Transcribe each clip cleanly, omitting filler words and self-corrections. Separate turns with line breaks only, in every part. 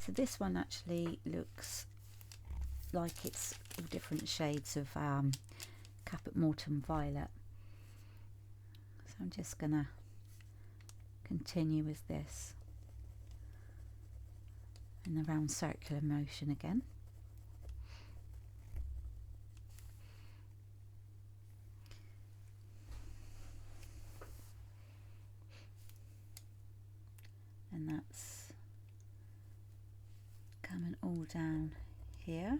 So this one actually looks like it's all different shades of Caput Mortuum Violet. So I'm just gonna continue with this in the round circular motion again. And that's coming all down here.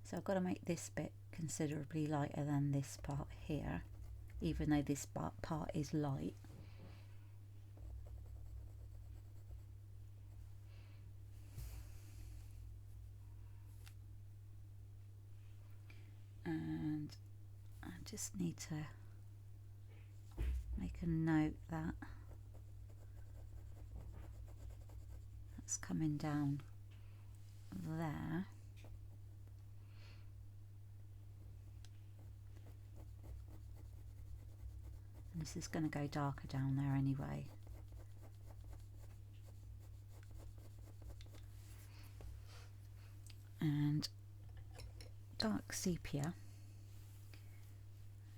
So I've got to make this bit considerably lighter than this part here, even though this part is light. And I just need to make a note that that's coming down there. And this is going to go darker down there anyway. And dark sepia,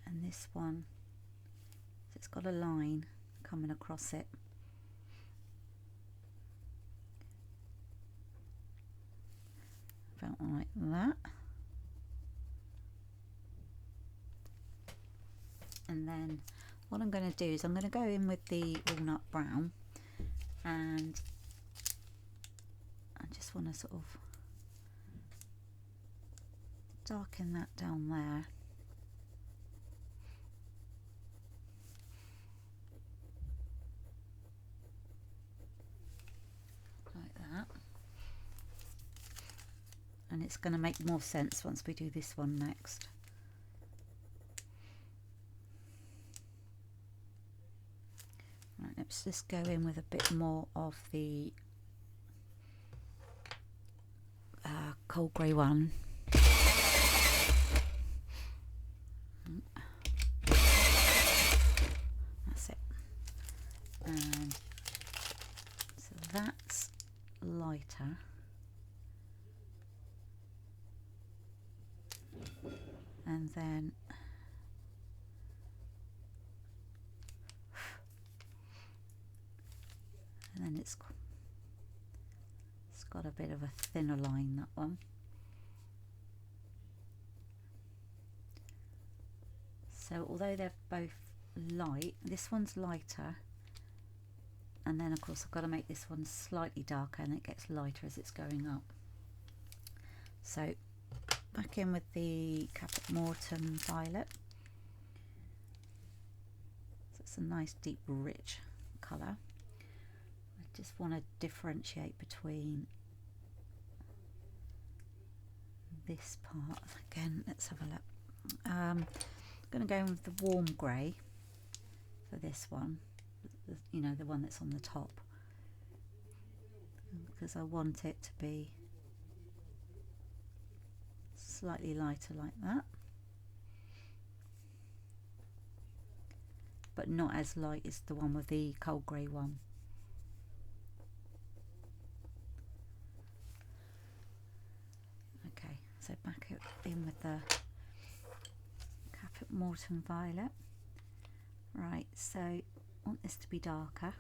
and this one, it's got a line coming across it. About like that. And then what I'm going to do is I'm going to go in with the walnut brown, and I just want to sort of darken that down there. Like that. And it's going to make more sense once we do this one next. Right, let's just go in with a bit more of the cold grey one. That's it. And so that's lighter. And then it's got a bit of a thinner line, that one. So although they're both light, this one's lighter, and then of course I've got to make this one slightly darker, and it gets lighter as it's going up. So back in with the Caput Mortuum Violet. So it's a nice deep rich colour. I just want to differentiate between this part. Again, let's have a look. I'm going to go in with the warm grey for this one, you know, the one that's on the top, because I want it to be slightly lighter like that, but not as light as the one with the cold grey one. Okay, so back in with the Caput Mortuum Violet. Right, so I want this to be darker.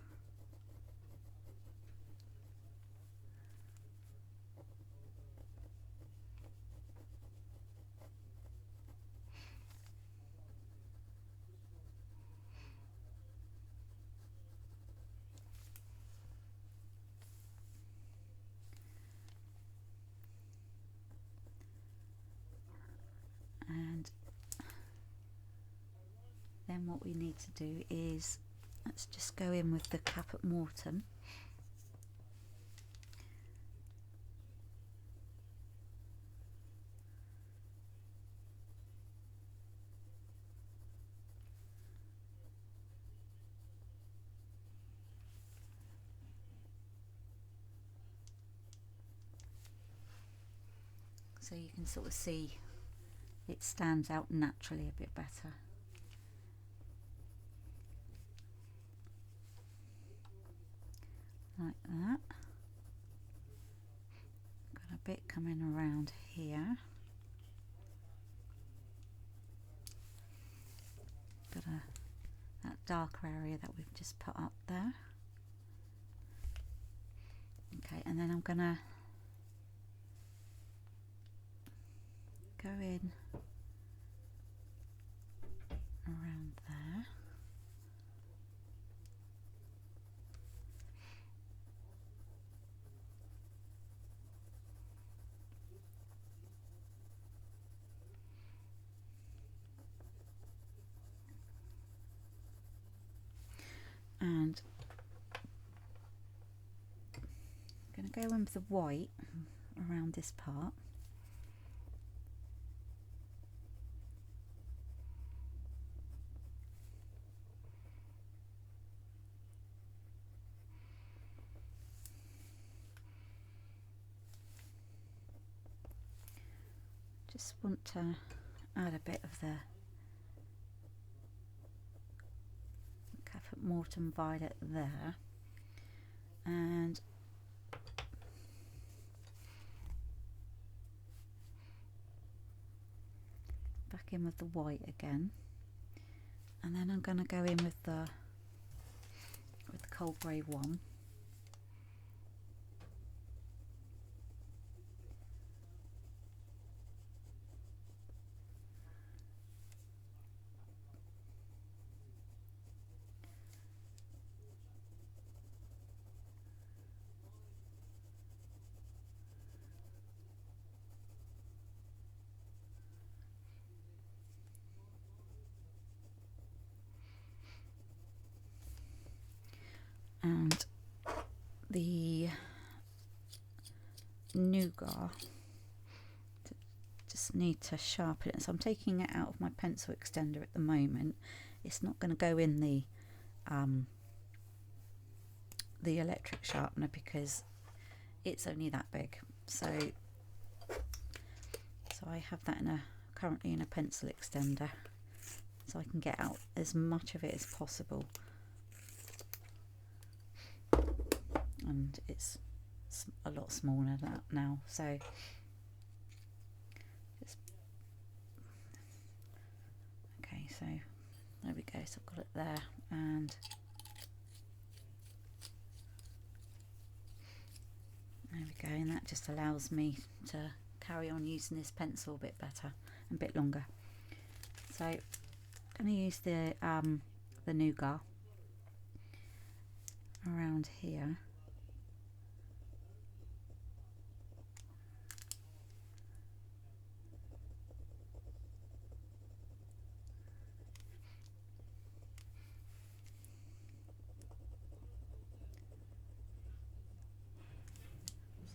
And then what we need to do is, let's just go in with the Caput Mortuum. so you can sort of see it stands out naturally a bit better. Like that. Got a bit coming around here. Got that darker area that we've just put up there. Okay, and then I'm gonna go in around there. And I'm going to go in with the white around this part. Just want to add a bit of the Morton violet there, and back in with the white again, and then I'm going to go in with the cold grey one. And the nougat, just need to sharpen it, so I'm taking it out of my pencil extender at the moment. It's not going to go in the electric sharpener because it's only that big, so I have that currently in a pencil extender, so I can get out as much of it as possible. And it's a lot smaller now, so just okay, so there we go, so I've got it there, and there we go, and that just allows me to carry on using this pencil a bit better and a bit longer. So I'm going to use the nougat around here.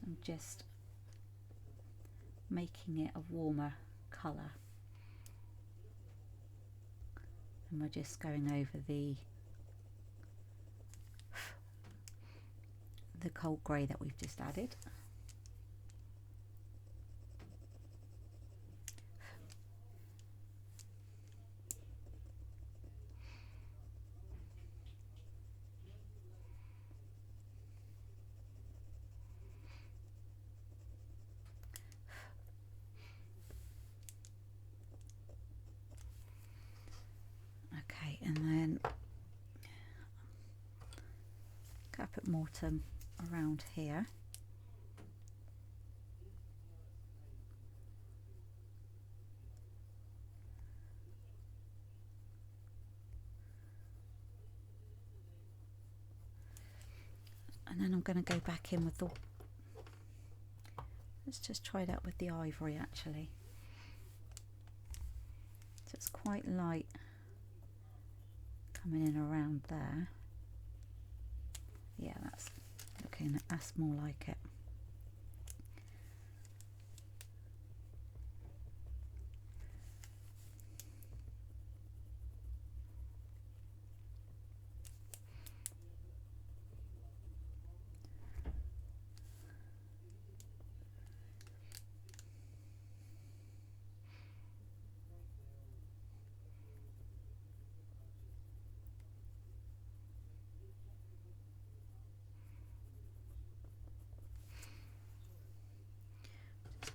I'm just making it a warmer colour, and we're just going over the cold grey that we've just added. Okay, and then Caput Mortem around here. And then I'm going to go back in with the, let's just try that with the ivory actually. So it's quite light coming in around there. Yeah, that's more like it.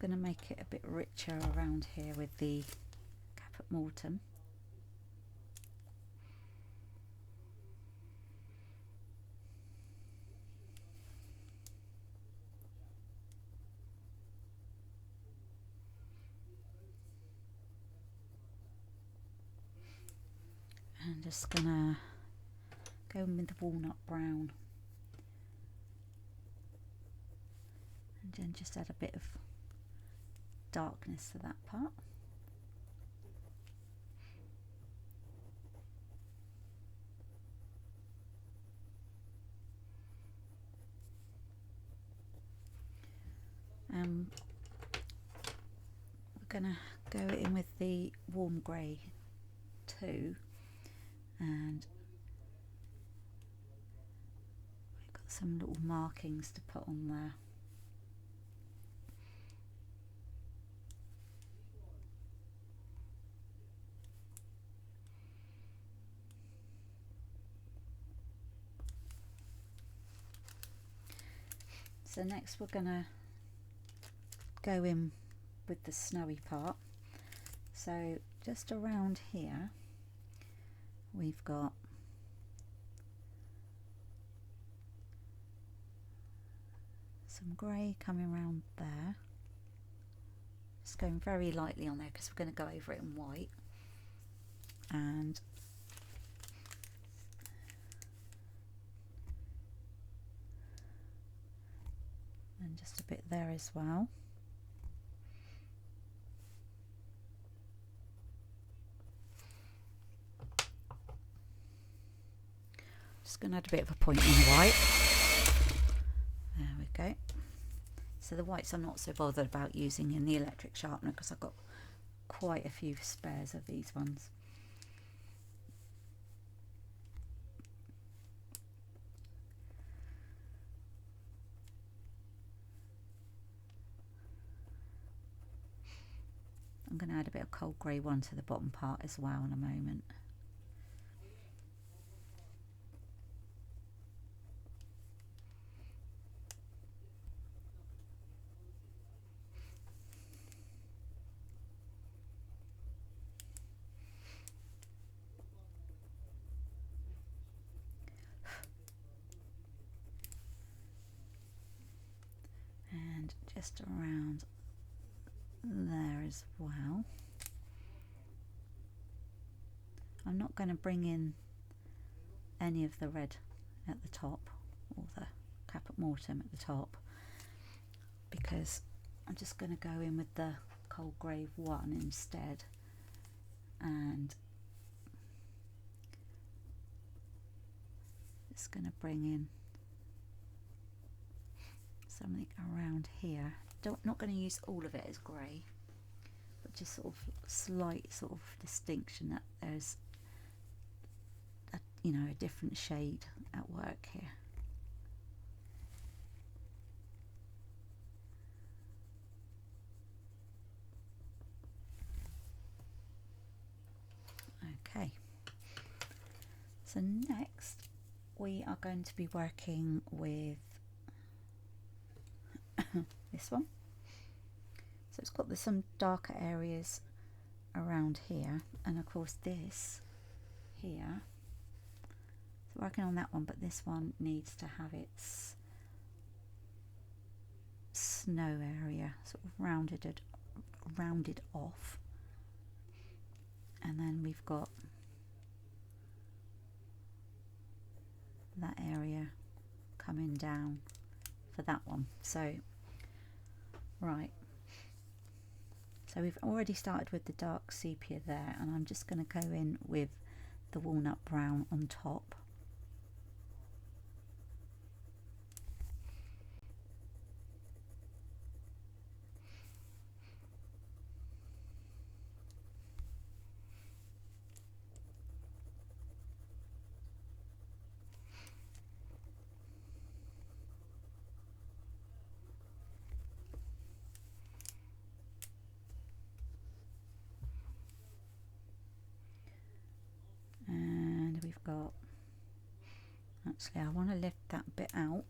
going to make it a bit richer around here with the Caput Mortem. I'm just gonna go in with the walnut brown and then just add a bit of darkness to that part. We're gonna go in with the warm grey too, and we've got some little markings to put on there. So next we're gonna go in with the snowy part. So just around here we've got some grey coming around there, just going very lightly on there because we're going to go over it in white, and just a bit there as well. Just going to add a bit of a point in the white. There we go. So the whites I'm not so bothered about using in the electric sharpener because I've got quite a few spares of these ones. I'm going to add a bit of cold grey one to the bottom part as well in a moment. And just around there as well. I'm not going to bring in any of the red at the top or the Caput Mortem at the top because I'm just going to go in with the cold grey one instead, and just going to bring in something around here. Not going to use all of it as grey, but just sort of slight sort of distinction that there's a, you know, a different shade at work here. Okay, so next we are going to be working with this one. So it's got some darker areas around here, and of course this here. So working on that one, but this one needs to have its snow area sort of rounded off, and then we've got that area coming down for that one. So right, so we've already started with the dark sepia there, and I'm just going to go in with the walnut brown on top. Got, actually I want to lift that bit out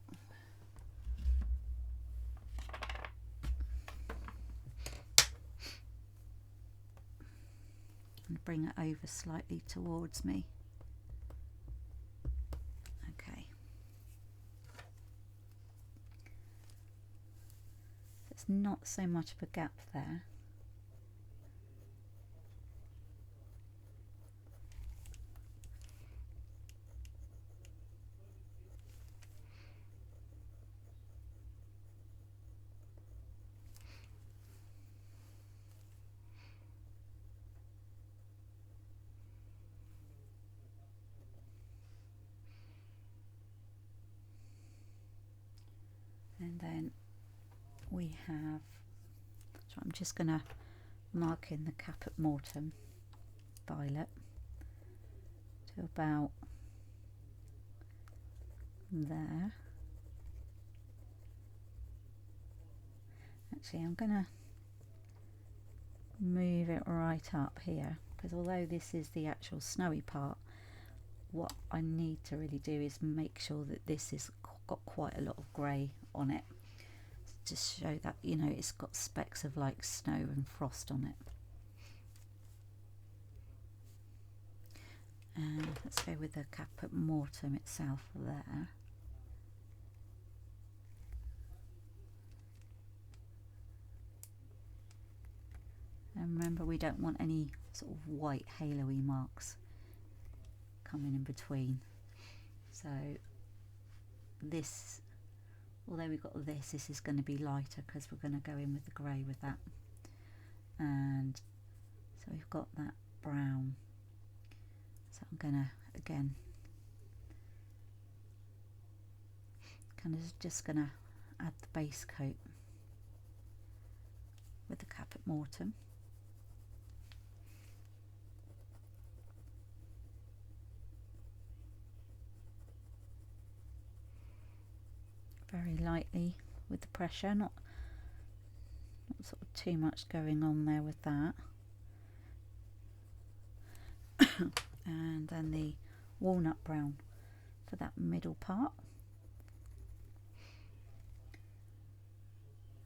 bring it over slightly towards me. Okay. It's not so much of a gap there. And then we have, so I'm just going to mark in the caput mortuum violet to about there. Actually, I'm going to move it right up here, because although this is the actual snowy part, what I need to really do is make sure that this has got quite a lot of grey on it, to show that, you know, it's got specks of like snow and frost on it. And let's go with the caput mortuum itself there. And remember, we don't want any sort of white halo-y marks coming in between. So this, although we've got this is going to be lighter because we're going to go in with the grey with that. And so we've got that brown. So I'm going to, again, kind of just going to add the base coat with the caput mortuum. Very lightly with the pressure, not sort of too much going on there with that. And then the walnut brown for that middle part.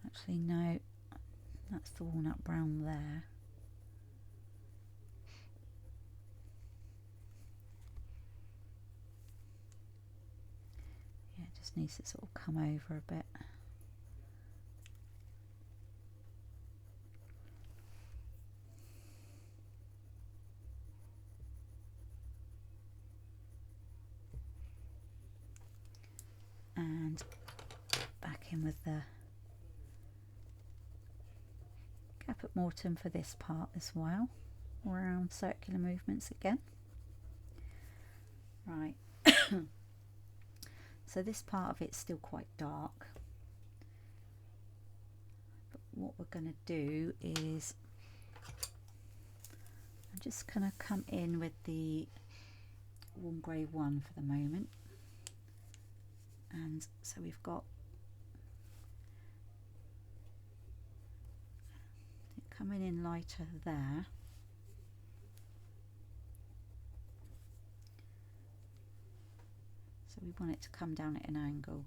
Actually no, that's the walnut brown there. Yeah, it just needs to sort of come over a bit. And back in with the caput mortuum for this part as well, around circular movements again. Right. So this part of it's still quite dark, but what we're going to do is I'm just going to come in with the warm grey 1 for the moment. And so we've got it coming in lighter there. So we want it to come down at an angle.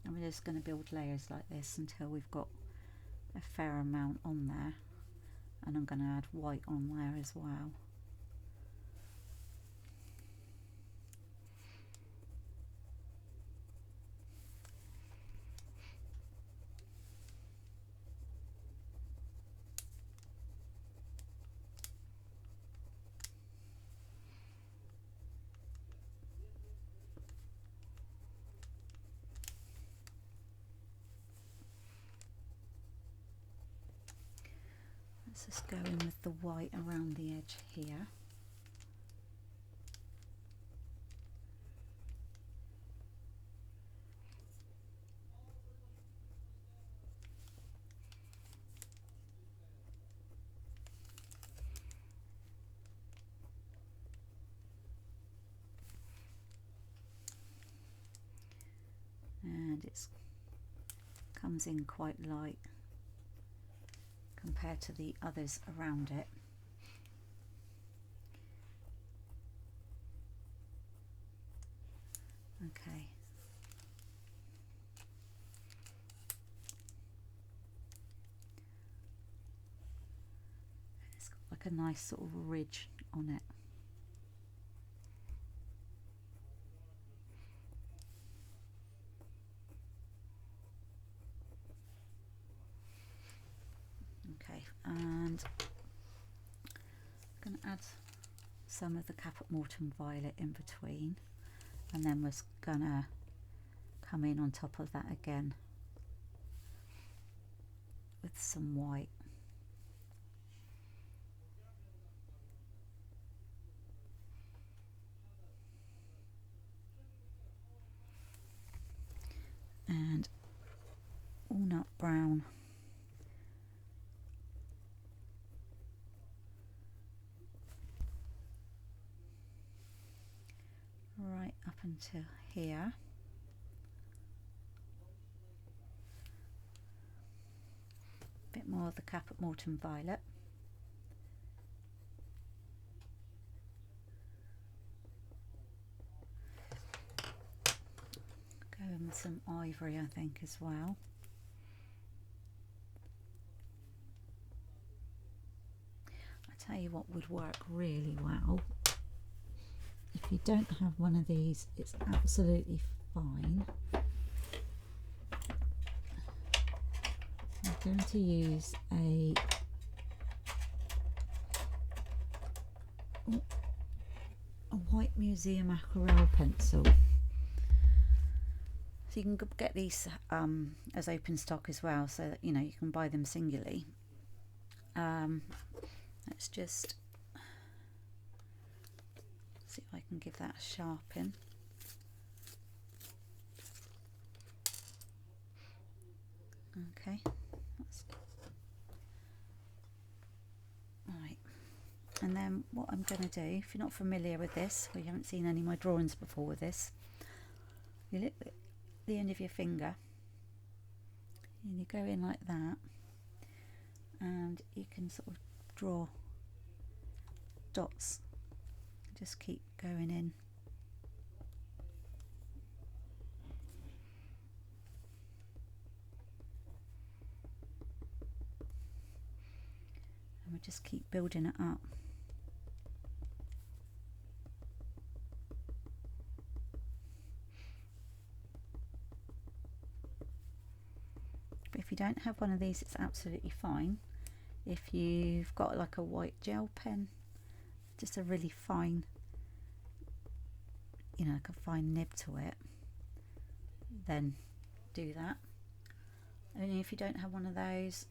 And we're just going to build layers like this until we've got a fair amount on there. And I'm going to add white on there as well. Let's just go in with the white around the edge here. And it comes in quite light compared to the others around it. Okay. a nice sort of ridge on it. Okay, and I'm going to add some of the Caput Mortuum Violet in between, and then we're going to come in on top of that again with some white. And walnut brown. Right up until here. A bit more of the Caput Mortuum Violet. Go in with some ivory, I think, as well. I tell you what would work really well. If you don't have one of these, it's absolutely fine. I'm going to use a white museum aquarelle pencil. So you can get these as open stock as well, so that you know you can buy them singly. Let's just see if I can give that a sharpen. Okay, right. And then what I'm going to do, if you're not familiar with this, or you haven't seen any of my drawings before with this, you lick the end of your finger and you go in like that, and you can sort of draw dots. Just keep going in. And we just keep building it up. But if you don't have one of these, it's absolutely fine. If you've got like a white gel pen, just a really fine, you know, like a fine nib to it, then do that. And if you don't have one of those,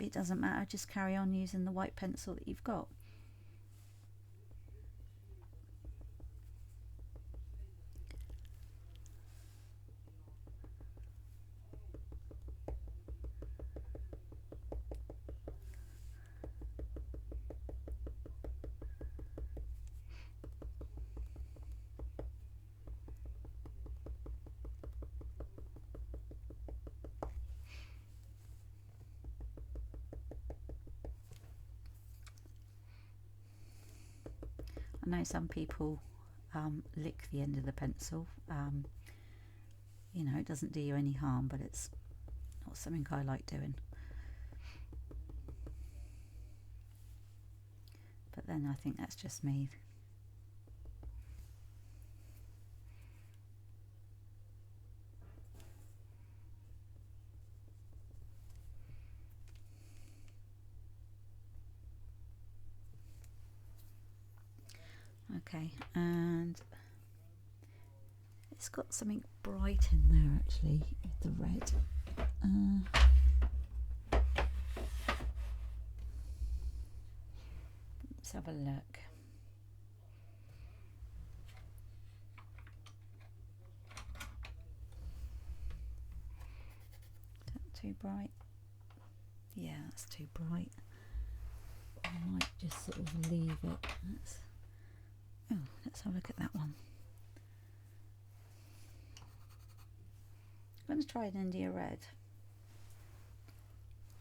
it doesn't matter, just carry on using the white pencil that you've got. I know some people lick the end of the pencil. You know, it doesn't do you any harm, but it's not something I like doing. But then I think that's just me. Okay, and it's got something bright in there actually, with the red. Let's have a look. Is that too bright? Yeah, that's too bright. I might just sort of leave it. Let's have a look at that one. I'm going to try an India red.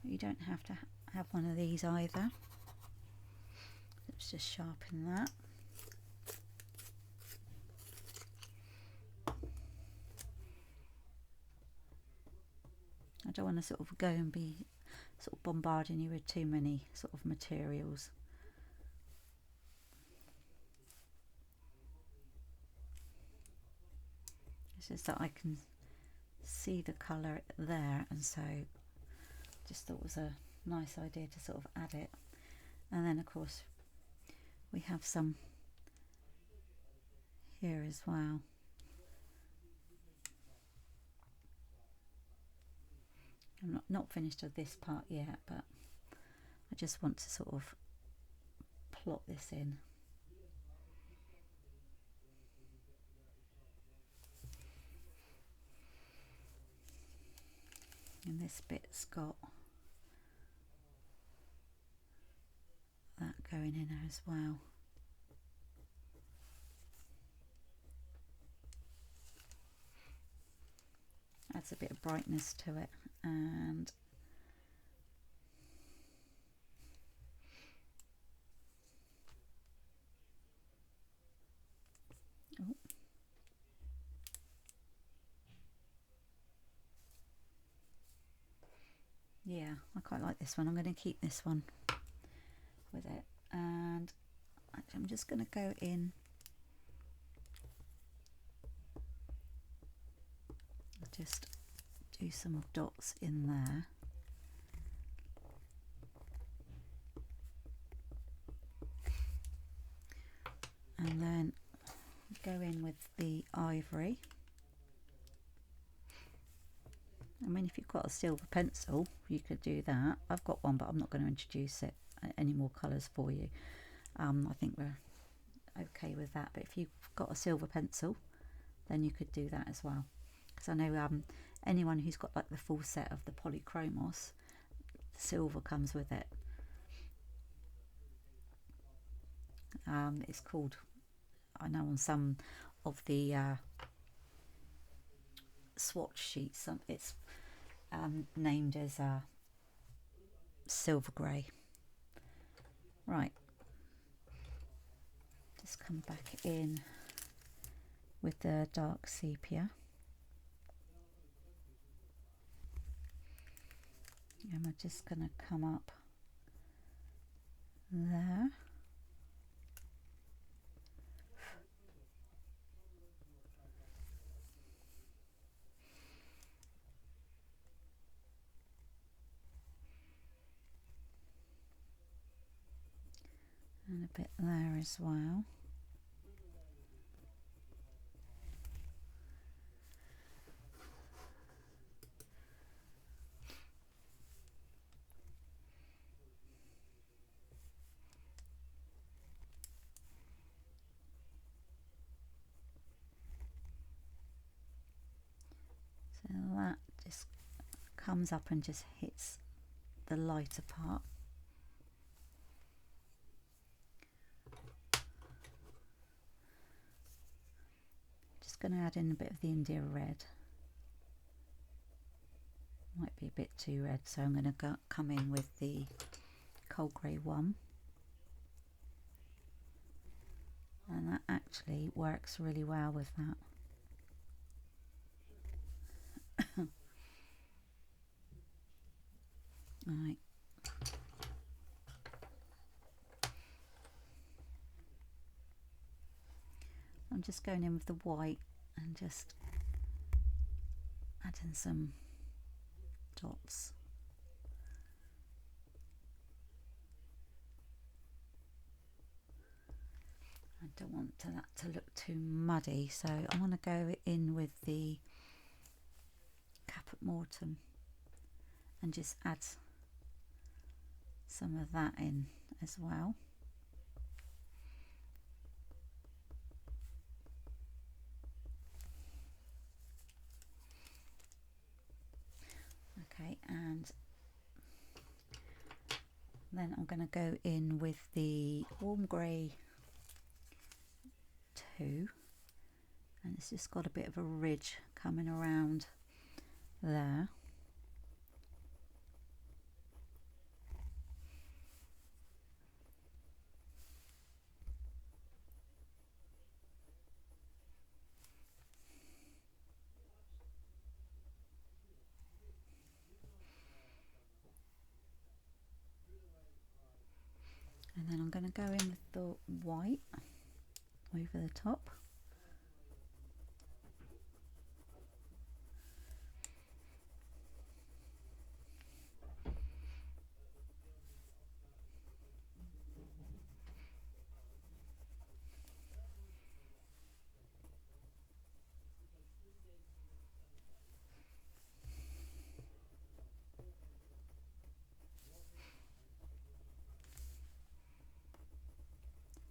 You don't have to have one of these either. Let's just sharpen that. I don't want to sort of go and be sort of bombarding you with too many sort of materials. It's just that I can see the colour there, and so just thought it was a nice idea to sort of add it. And then of course we have some here as well. I'm not finished with this part yet, but I just want to sort of plot this in. And this bit's got that going in there as well. Adds a bit of brightness to it. And oh. Yeah, I quite like this one. I'm going to keep this one with it, and I'm just going to go in just do some dots in there. And then go in with the ivory. I mean, if you've got a silver pencil, you could do that. I've got one, but I'm not going to introduce it any more colours for you. I think we're okay with that. But if you've got a silver pencil, then you could do that as well. Because I know anyone who's got like the full set of the polychromos, silver comes with it. It's called, I know on some of the swatch sheets, it's named as silver grey. Right, just come back in with the dark sepia. And we're just going to come up there. And a bit there as well. So that just comes up and just hits the lighter part. Just going to add in a bit of the India red. Might be a bit too red, so I'm going to come in with the cold grey one. And that actually works really well with that. Right. I'm just going in with the white and just adding some dots. I don't want that to look too muddy, so I want to go in with the Caput Mortuum and just add some of that in as well. Okay, and then I'm going to go in with the warm grey 2, and it's just got a bit of a ridge coming around there. And then I'm going to go in with the white over the top.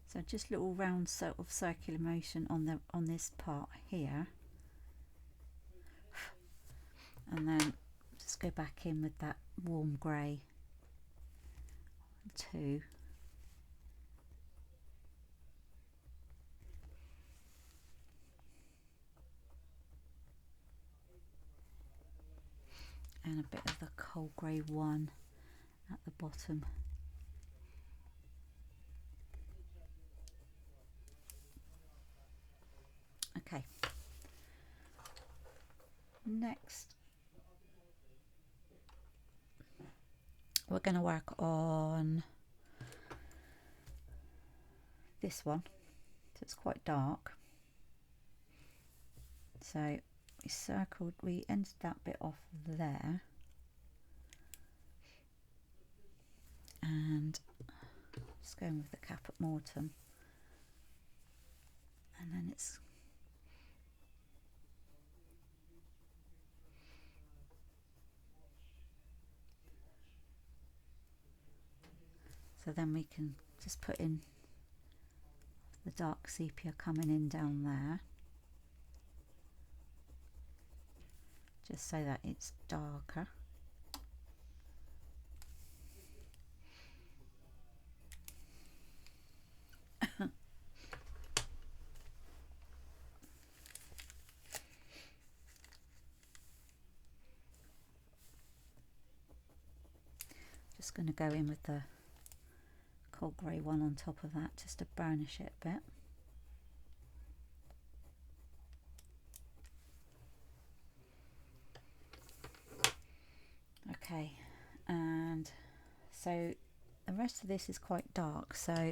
So just little round sort of circular motion on this part here, and then just go back in with that warm grey too. And a bit of the cold grey one at the bottom. Okay. Next, we're going to work on this one. So it's quite dark. So we ended that bit off there. And just going with the caput mortuum. And then it's so then we can just put in the dark sepia coming in down there, just so that it's darker. Just going to go in with the cold grey one on top of that just to burnish it a bit. Okay, and so the rest of this is quite dark, so I'm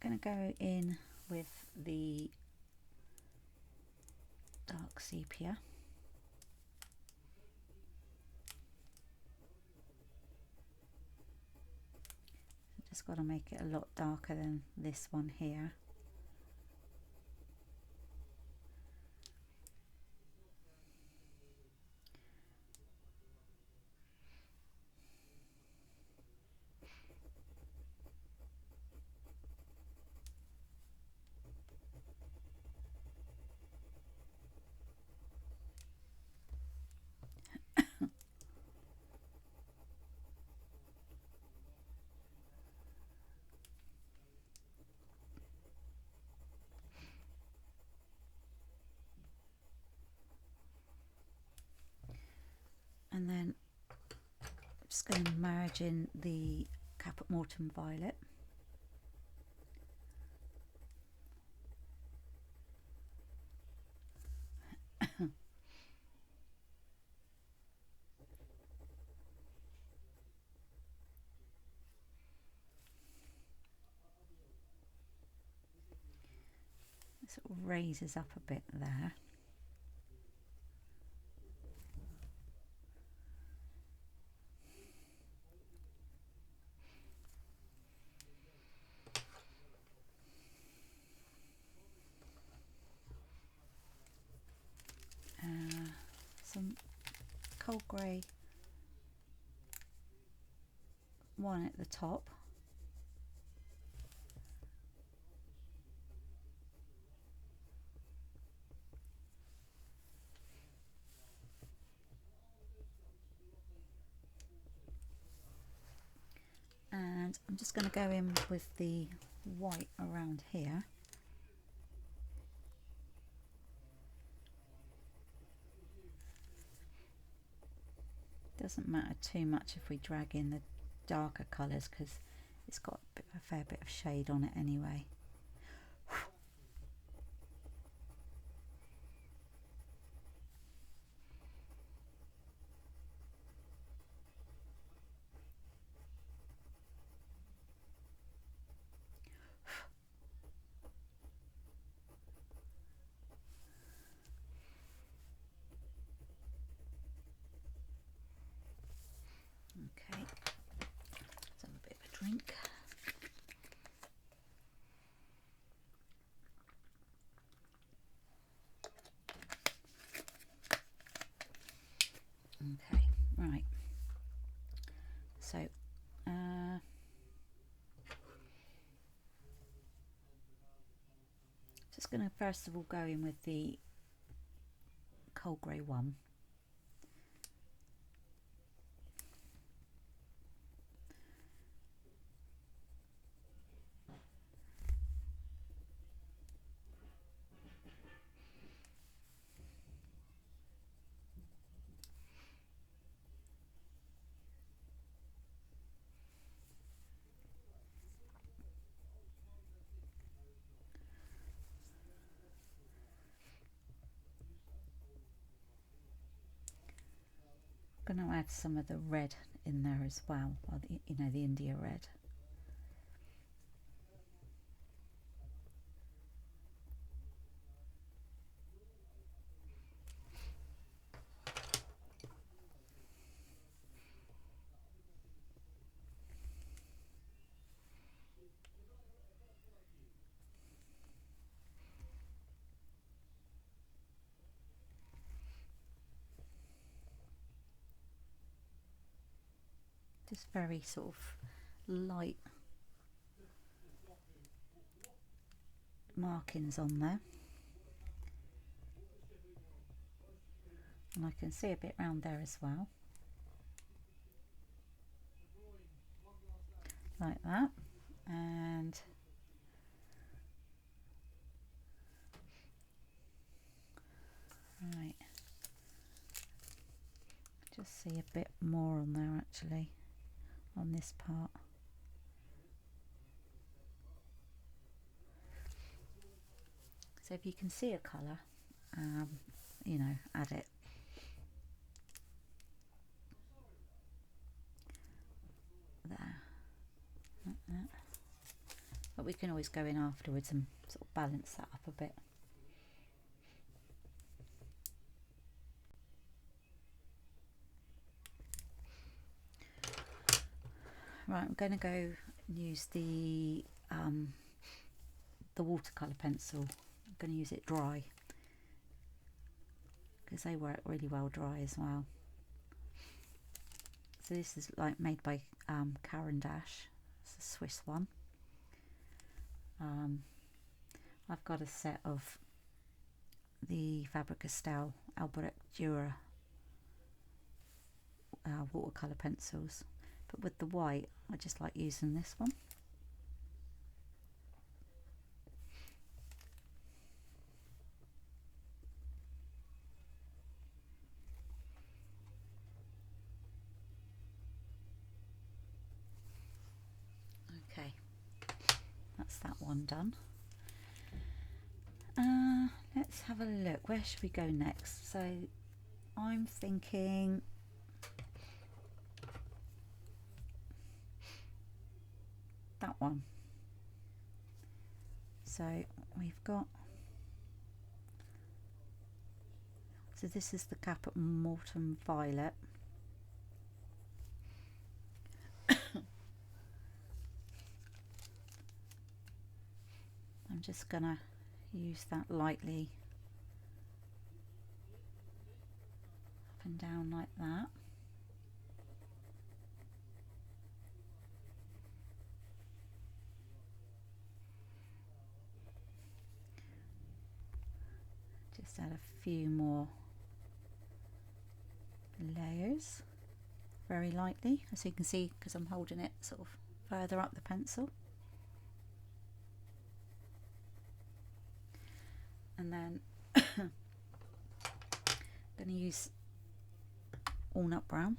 going to go in with the dark sepia. Just got to make it a lot darker than this one here. And then I'm just going to merge in the caput mortuum violet. It sort of raises up a bit there. Some cold grey one at the top. And I'm just going to go in with the white around here. Doesn't matter too much if we drag in the darker colours because it's got a fair bit of shade on it anyway. Just going to first of all go in with the coal grey one. I'm going to add some of the red in there as well, or the India red. Just very sort of light markings on there, and I can see a bit round there as well, like that. And right, just see a bit more on there actually on this part. So if you can see a colour, add it. There, like that. But we can always go in afterwards and sort of balance that up a bit. Right, I'm going to go and use the watercolour pencil. I'm going to use it dry because they work really well dry as well. So this is like made by Caran d'Ache. It's a Swiss one. I've got a set of the Faber-Castell Albrecht Dürer watercolour pencils, but with the white I just like using this one. Okay, that's that one done. Let's have a look. Where should we go next? So I'm thinking that one. So we've got, so this is the Caput Mortuum Violet. I'm just gonna use that lightly up and down like that. Just add a few more layers very lightly, as you can see, because I'm holding it sort of further up the pencil. And then I'm going to use walnut brown.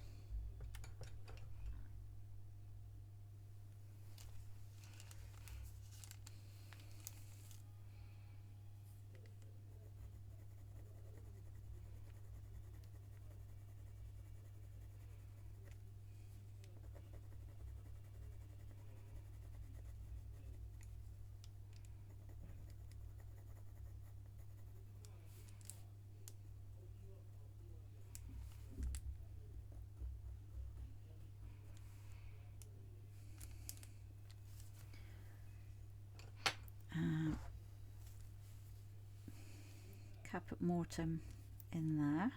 Caput Mortuum in there.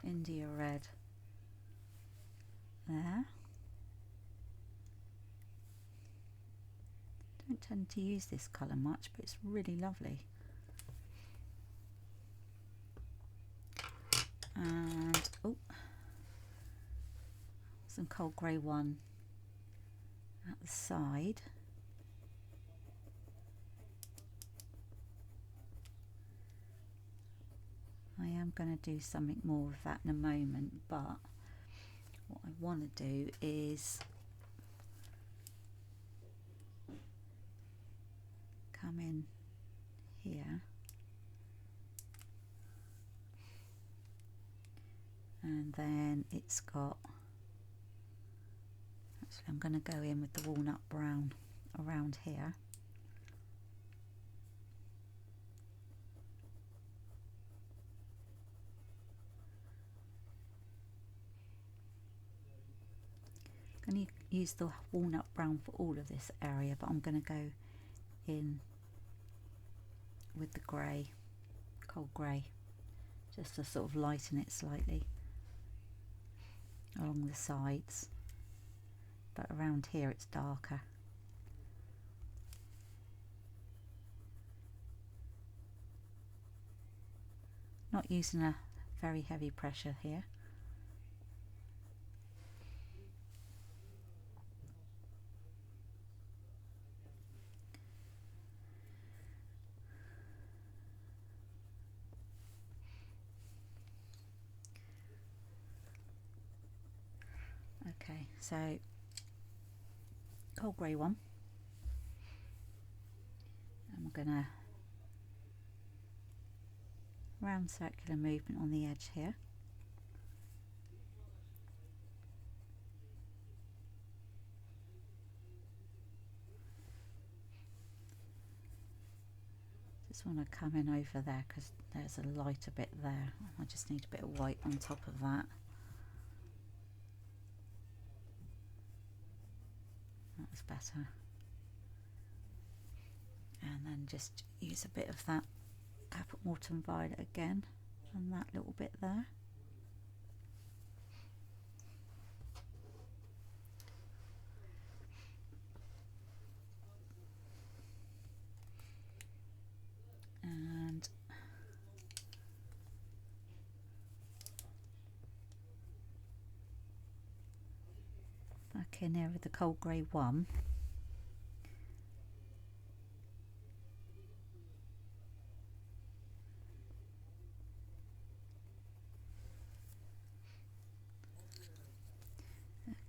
India red there. don't tend to use this colour much, but it's really lovely. And oh, some cold grey one at the side. I am going to do something more with that in a moment, but what I want to do is come in here and then it's got, actually I'm going to go in with the walnut brown around here. I'm going to use the walnut brown for all of this area, but I'm going to go in with the grey, cold grey, just to sort of lighten it slightly along the sides, but around here it's darker. Not using a very heavy pressure here. Okay, so cold grey one, and we're going to round circular movement on the edge here. Just want to come in over there because there's a lighter bit there. I just need a bit of white on top of that. That's better. And then just use a bit of that Caput Mortuum violet again and that little bit there. And back in here with the cold grey one.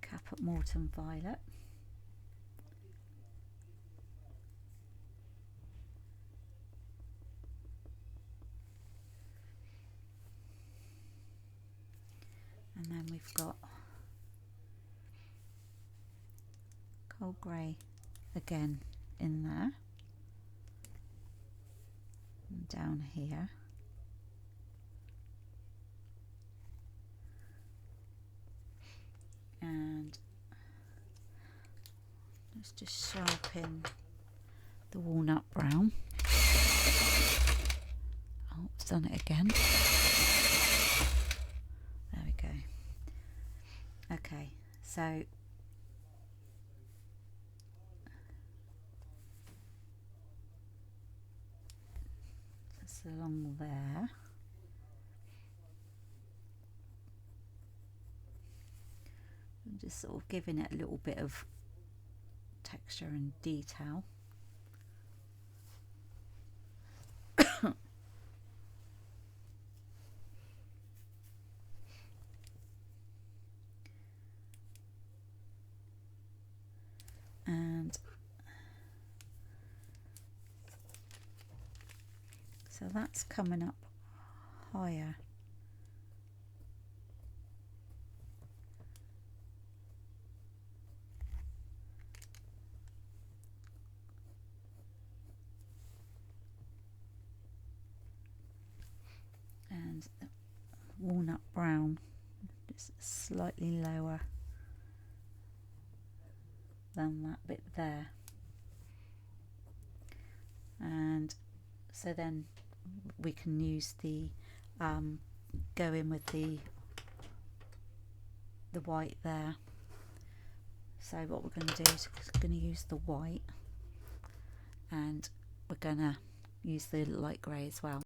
Caput Mortuum violet. And then we've got cold grey again in there and down here. And let's just sharpen the walnut brown. Oh, it's done it again. There we go. Okay, so just along there. I'm just sort of giving it a little bit of texture and detail. And so that's coming up higher. And walnut brown just slightly lower than that bit there. And so then we can use the go in with the white there. So what we're going to do is going to use the white and we're gonna use the light grey as well.